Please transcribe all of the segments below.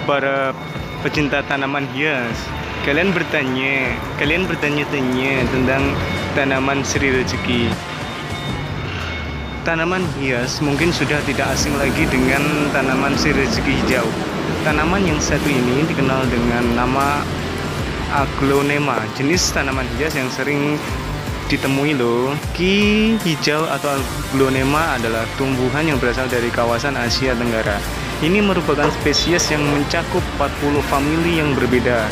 para pecinta tanaman hias, kalian bertanya-tanya tentang tanaman Sri Rezeki. Tanaman hias mungkin sudah tidak asing lagi dengan tanaman Sri Rezeki hijau. Tanaman yang satu ini dikenal dengan nama Aglonema, jenis tanaman hias yang sering ditemui loh. Ki hijau atau Aglonema adalah tumbuhan yang berasal dari kawasan Asia Tenggara. Ini merupakan spesies yang mencakup 40 famili yang berbeda.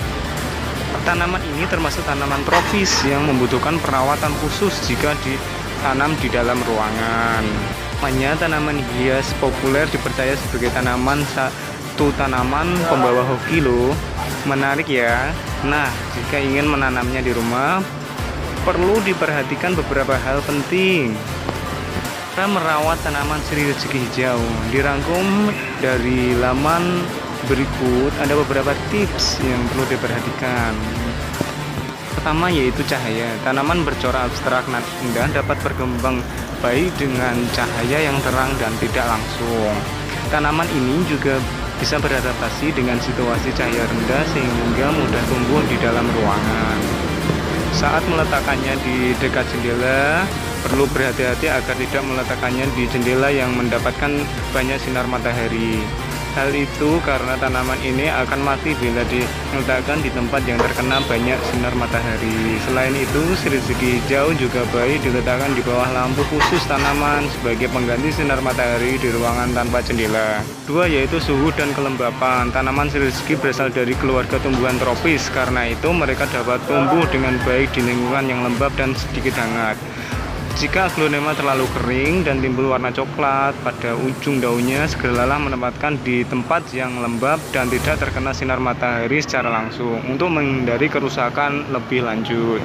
Tanaman ini termasuk tanaman tropis yang membutuhkan perawatan khusus jika ditanam di dalam ruangan. Namanya tanaman hias populer dipercaya sebagai tanaman pembawa hoki loh. Menarik ya. Nah, jika ingin menanamnya di rumah, perlu diperhatikan beberapa hal penting. Cara merawat tanaman Sri Rezeki hijau dirangkum dari laman berikut. Ada beberapa tips yang perlu diperhatikan. Pertama yaitu cahaya. Tanaman bercorak abstrak dan indah dapat berkembang baik dengan cahaya yang terang dan tidak langsung. Tanaman ini juga bisa beradaptasi dengan situasi cahaya rendah sehingga mudah tumbuh di dalam ruangan. Saat meletakkannya di dekat jendela, perlu berhati-hati agar tidak meletakkannya di jendela yang mendapatkan banyak sinar matahari. Hal itu karena tanaman ini akan mati bila diletakkan di tempat yang terkena banyak sinar matahari. Selain itu, Sri Rezeki hijau juga baik diletakkan di bawah lampu khusus tanaman sebagai pengganti sinar matahari di ruangan tanpa jendela. Dua yaitu suhu dan kelembapan. Tanaman Sri Rezeki berasal dari keluarga tumbuhan tropis, karena itu mereka dapat tumbuh dengan baik di lingkungan yang lembab dan sedikit hangat. Jika aglonema terlalu kering dan timbul warna coklat pada ujung daunnya, segeralah menempatkan di tempat yang lembab dan tidak terkena sinar matahari secara langsung untuk menghindari kerusakan lebih lanjut.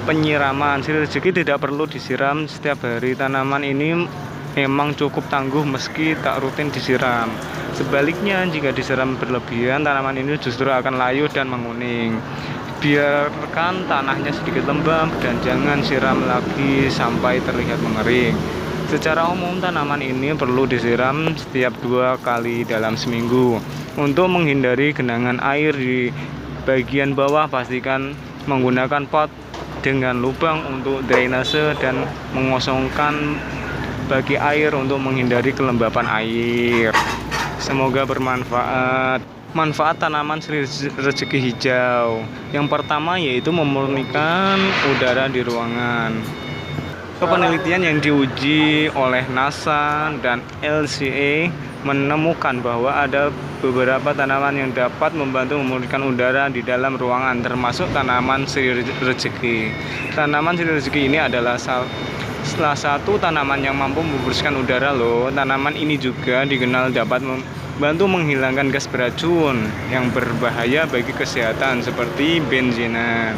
Penyiraman. Sri Rezeki tidak perlu disiram setiap hari. Tanaman ini memang cukup tangguh meski tak rutin disiram. Sebaliknya, jika disiram berlebihan, tanaman ini justru akan layu dan menguning. Biarkan tanahnya sedikit lembab dan jangan siram lagi sampai terlihat mengering. Secara umum tanaman ini perlu disiram setiap 2 kali dalam seminggu. Untuk menghindari genangan air di bagian bawah, pastikan menggunakan pot dengan lubang untuk drainase dan mengosongkan bagi air untuk menghindari kelembapan air. Semoga bermanfaat. Manfaat tanaman Sri Rezeki hijau. Yang pertama yaitu memurnikan udara di ruangan. Penelitian yang diuji oleh NASA dan LCA menemukan bahwa ada beberapa tanaman yang dapat membantu memurnikan udara di dalam ruangan, termasuk tanaman Sri Rezeki. Tanaman Sri Rezeki ini adalah salah satu tanaman yang mampu membersihkan udara loh. Tanaman ini juga dikenal dapat membantu menghilangkan gas beracun yang berbahaya bagi kesehatan seperti benzena.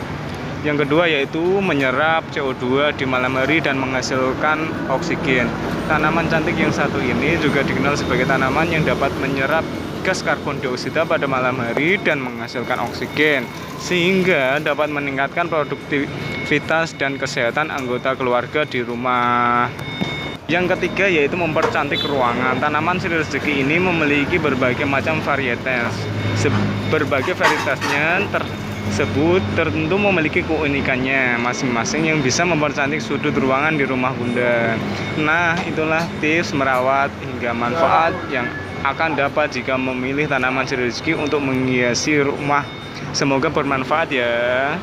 Yang kedua yaitu menyerap CO2 di malam hari dan menghasilkan oksigen. Tanaman cantik yang satu ini juga dikenal sebagai tanaman yang dapat menyerap gas karbon dioksida pada malam hari dan menghasilkan oksigen, sehingga dapat meningkatkan produktivitas dan kesehatan anggota keluarga di rumah. Yang ketiga yaitu mempercantik ruangan. Tanaman Sri Rezeki ini memiliki berbagai macam varietas. Berbagai varietasnya tersebut tentu memiliki keunikannya masing-masing yang bisa mempercantik sudut ruangan di rumah Bunda. Nah, itulah tips merawat hingga manfaat yang akan dapat jika memilih tanaman Sri Rezeki untuk menghiasi rumah. Semoga bermanfaat ya.